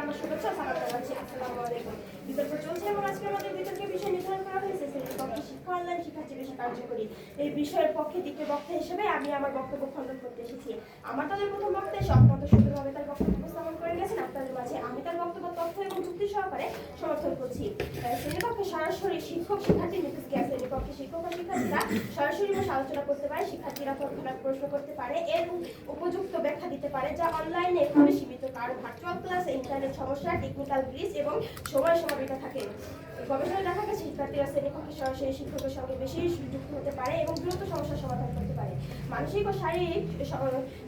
আমার শুভেচ্ছা সালাম জানাচ্ছি। আসসালামু আলাইকুম। বিতর্ক চলছে এবং আজকে আমাদের বিতর্কের বিষয় নির্ধারণ করা হয়েছে শ্রেণীকক্ষে শিক্ষা অনলাইন শিক্ষার চেয়ে বেশি কার্যকরী। এই বিষয়ের পক্ষে দ্বিতীয় বক্তা হিসেবে আমি আমার বক্তব্য খণ্ডন করতে এসেছি। আমার দলের প্রথম বক্তা এসে অত্যন্ত সুন্দরভাবে তার বক্তব্য উপস্থাপন করে গেছেন। আপনাদের মাঝে আমি তার বক্তব্য তথ্য এবং যুক্তি সহকারে সমর্থন করছি। শ্রেণীকক্ষে সরাসরি শিক্ষক শিক্ষার্থী নির্দেশিকা শ্রেণীকক্ষে শিক্ষক ও শিক্ষার্থীরা সরাসরি বসে আলোচনা করতে পারে, শিক্ষার্থীরা তৎক্ষণাৎ প্রশ্ন করতে পারে, এর উপযুক্ত ব্যাখ্যা দিতে পারে, যা অনলাইনে খুবই সীমিত। কারণ ভার্চুয়াল ক্লাসে ইন্টারনেট সমস্যা, টেকনিক্যাল গ্লিচ এবং সময় সীমাবদ্ধতা থাকে। গবেষণায় দেখা গেছে শিক্ষার্থীরা শ্রেণীকক্ষে সরাসরি শিক্ষকের সঙ্গে বেশি যুক্ত হতে পারে এবং দ্রুত সমস্যার সমাধান করতে পারে। মানসিক ও শারীরিক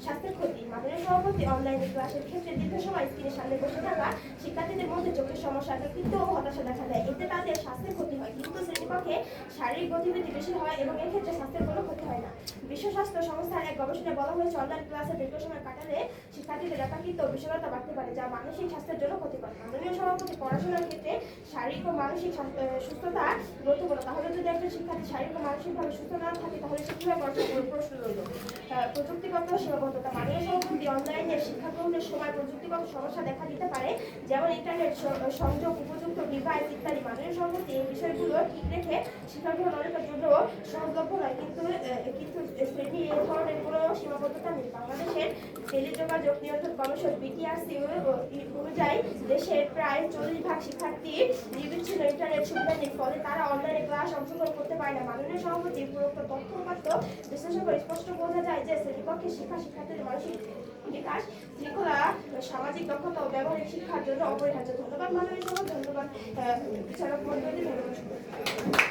স্বাস্থ্যের ক্ষতি। মাননীয় সভাপতি অনলাইন ক্লাসের ক্ষেত্রে দীর্ঘ সময় স্ক্রিনের সামনে বসে থাকা শিক্ষার্থীদের মধ্যে চোখের সমস্যা, একাকিত্ব ও হতাশা দেখা দেয়। এতে তাদের স্বাস্থ্যের ক্ষতি হয়, কিন্তু শ্রেণীকক্ষে শারীরিক গতিবিধি বেশি হয় এবং এক্ষেত্রে স্বাস্থ্যের কোনো ক্ষতি হয় না। বিশ্ব স্বাস্থ্য সংস্থার এক গবেষণায় বলা হয়েছে অনলাইন ক্লাসে দীর্ঘ সময় কাটালে শিক্ষার্থীদের একাকিত্ব ও বিষণ্ণতা বাড়তে পারে, যা মানসিক স্বাস্থ্যের জন্য ক্ষতিকর। মাননীয় সভাপতি পড়াশোনার ক্ষেত্রে শারীরিক ও মানসিক সুস্থতা গুরুত্বপূর্ণ। তাহলে যদি একজন শিক্ষার্থী শারীরিক ও মানসিকভাবে সুস্থ না থাকে তাহলে সে কিভাবে পড়াশোনা করবে? প্রশ্ন রইল। প্রযুক্তিগত সীমাবদ্ধতা। মাননীয় সভাপতি অনলাইনে শিক্ষা গ্রহণের সময় প্রযুক্তিগত সমস্যা দেখা দিতে পারে, যেমন ইন্টারনেট সংযোগ, উপযুক্ত ডিভাইস ইত্যাদি। মাননীয় সভাপতি এই বিষয়গুলো ঠিক রেখে শিক্ষা গ্রহণ অনেকের জন্য সহজলভ্য নয়, কিন্তু শ্রেণী এই ধরনের কোনো সীমাবদ্ধতা নেই। বাংলাদেশের টেলিযোগাযোগ নিয়ন্ত্রণ কমিশন বিটিআরসি অনুযায়ী দেশের প্রায় 40% শিক্ষার্থী নির্বিচ্ছিন্ন ইন্টারনেট সুবিধা নেই, ফলে তারা অনলাইনে ক্লাস অংশগ্রহণ করতে পারে না। মাননীয় সভাপতি উপরোক্ত তথ্য বিশ্লেষণ করে স্পষ্ট বোঝা যায় যে শ্রেণীকক্ষে শিক্ষার্থীদের মানসিক বিকাশ, শৃঙ্খলা, সামাজিক দক্ষতা ও ব্যবহারিক শিক্ষার জন্য অপরিহার্য। ধন্যবাদ মাননীয় সভাপতি, ধন্যবাদ বিচারক মণ্ডলী, ধন্যবাদ।